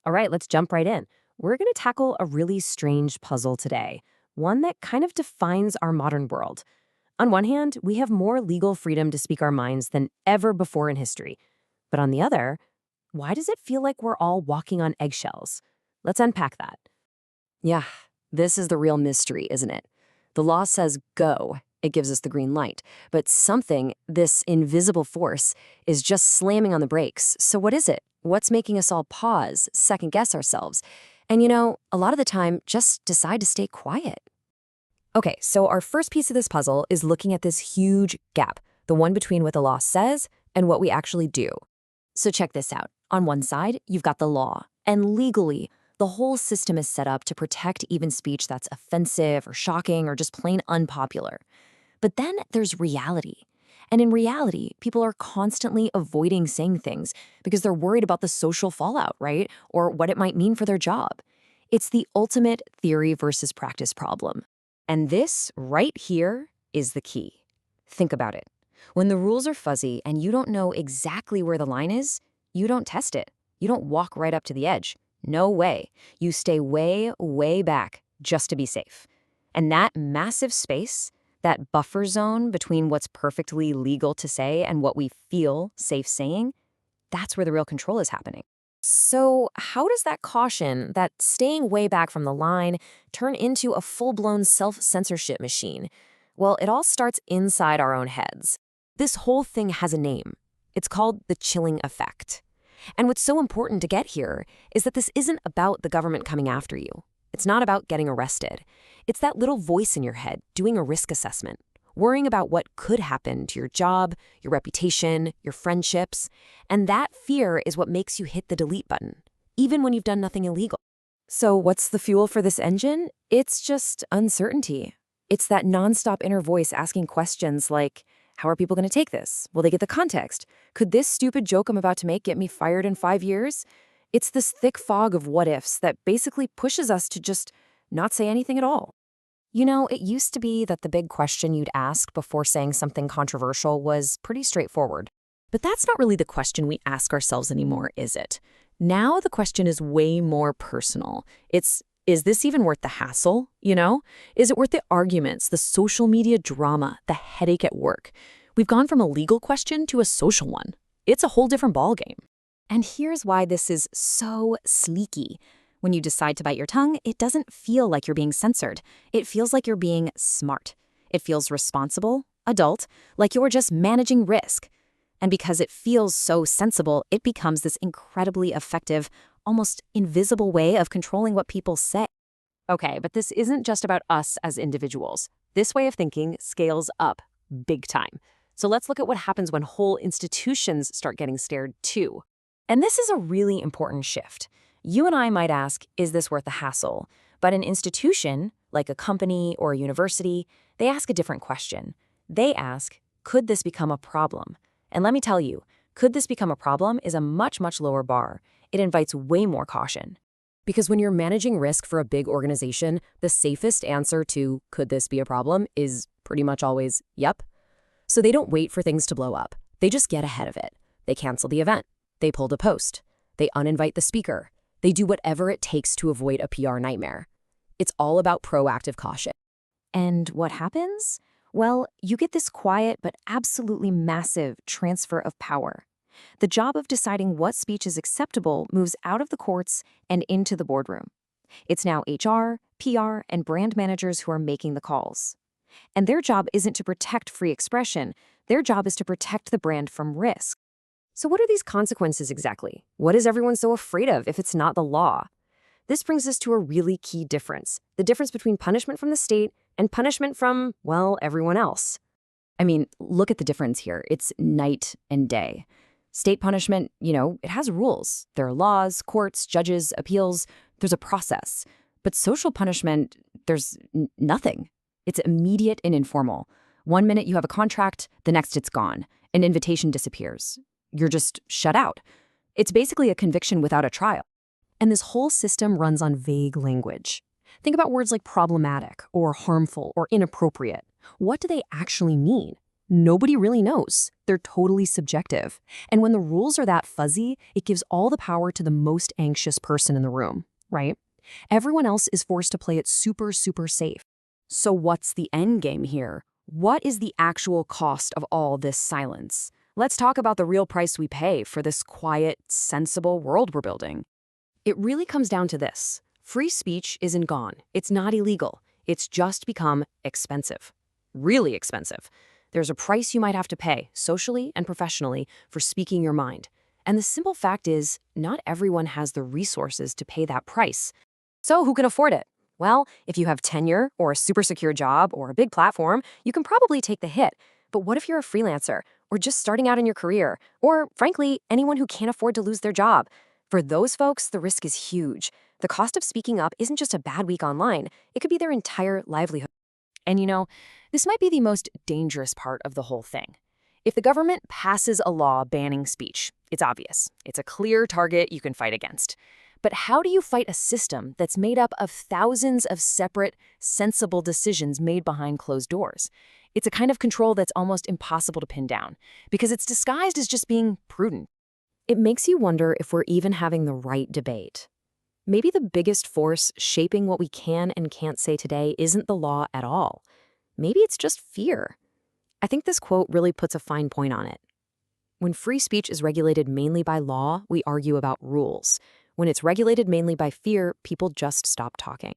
All right, let's jump right in. We're going to tackle a really strange puzzle today, one that kind of defines our modern world. On one hand, we have more legal freedom to speak our minds than ever before in history. But on the other, why does it feel like we're all walking on eggshells? Let's unpack that. Yeah, this is the real mystery, isn't it? The law says go. It gives us the green light. But something, this invisible force, is just slamming on the brakes. So what is it? What's making us all pause, second guess ourselves? And a lot of the time, just decide to stay quiet. Okay, so our first piece of this puzzle is looking at this huge gap, the one between what the law says and what we actually do. So check this out. On one side, you've got the law, and legally, the whole system is set up to protect even speech that's offensive or shocking or just plain unpopular. But then there's reality. And in reality, people are constantly avoiding saying things because they're worried about the social fallout, right? Or what it might mean for their job. It's the ultimate theory versus practice problem. And this right here is the key. Think about it. When the rules are fuzzy and you don't know exactly where the line is, you don't test it. You don't walk right up to the edge. No way. You stay way, way back just to be safe. And that massive space, that buffer zone between what's perfectly legal to say and what we feel safe saying, that's where the real control is happening. So how does that caution, that staying way back from the line, turn into a full-blown self-censorship machine? Well, it all starts inside our own heads. This whole thing has a name. It's called the chilling effect. And what's so important to get here is that this isn't about the government coming after you. It's not about getting arrested. It's that little voice in your head doing a risk assessment, worrying about what could happen to your job, your reputation, your friendships. And that fear is what makes you hit the delete button, even when you've done nothing illegal. So what's the fuel for this engine? It's just uncertainty. It's that nonstop inner voice asking questions like, how are people going to take this? Will they get the context? Could this stupid joke I'm about to make get me fired in 5 years? It's this thick fog of what-ifs that basically pushes us to just not say anything at all. It used to be that the big question you'd ask before saying something controversial was pretty straightforward. But that's not really the question we ask ourselves anymore, is it? Now the question is way more personal. Is this even worth the hassle, Is it worth the arguments, the social media drama, the headache at work? We've gone from a legal question to a social one. It's a whole different ballgame. And here's why this is so sleeky. When you decide to bite your tongue, it doesn't feel like you're being censored. It feels like you're being smart. It feels responsible, adult, like you're just managing risk. And because it feels so sensible, it becomes this incredibly effective, almost invisible way of controlling what people say. Okay, but this isn't just about us as individuals. This way of thinking scales up big time. So let's look at what happens when whole institutions start getting stared too. And this is a really important shift. You and I might ask, is this worth the hassle? But an institution, like a company or a university, they ask a different question. They ask, could this become a problem? And let me tell you, could this become a problem is a much, much lower bar. It invites way more caution. Because when you're managing risk for a big organization, the safest answer to could this be a problem is pretty much always yep. So they don't wait for things to blow up. They just get ahead of it. They cancel the event. They pulled a post. They uninvite the speaker. They do whatever it takes to avoid a PR nightmare. It's all about proactive caution. And what happens? Well, you get this quiet but absolutely massive transfer of power. The job of deciding what speech is acceptable moves out of the courts and into the boardroom. It's now HR, PR, and brand managers who are making the calls. And their job isn't to protect free expression. Their job is to protect the brand from risk. So what are these consequences exactly? What is everyone so afraid of if it's not the law? This brings us to a really key difference, the difference between punishment from the state and punishment from, well, everyone else. I mean, look at the difference here. It's night and day. State punishment, it has rules. There are laws, courts, judges, appeals. There's a process. But social punishment, there's nothing. It's immediate and informal. One minute you have a contract, the next it's gone. An invitation disappears. You're just shut out. It's basically a conviction without a trial. And this whole system runs on vague language. Think about words like problematic or harmful or inappropriate. What do they actually mean? Nobody really knows. They're totally subjective. And when the rules are that fuzzy, it gives all the power to the most anxious person in the room, right? Everyone else is forced to play it super, super safe. So what's the end game here? What is the actual cost of all this silence? Let's talk about the real price we pay for this quiet, sensible world we're building. It really comes down to this. Free speech isn't gone. It's not illegal. It's just become expensive. Really expensive. There's a price you might have to pay, socially and professionally, for speaking your mind. And the simple fact is, not everyone has the resources to pay that price. So who can afford it? Well, if you have tenure or a super secure job or a big platform, you can probably take the hit. But what if you're a freelancer or just starting out in your career, or frankly, anyone who can't afford to lose their job? For those folks, the risk is huge. The cost of speaking up isn't just a bad week online. It could be their entire livelihood. And this might be the most dangerous part of the whole thing. If the government passes a law banning speech, it's obvious. It's a clear target you can fight against. But how do you fight a system that's made up of thousands of separate, sensible decisions made behind closed doors? It's a kind of control that's almost impossible to pin down, because it's disguised as just being prudent. It makes you wonder if we're even having the right debate. Maybe the biggest force shaping what we can and can't say today isn't the law at all. Maybe it's just fear. I think this quote really puts a fine point on it. When free speech is regulated mainly by law, we argue about rules. When it's regulated mainly by fear, people just stop talking.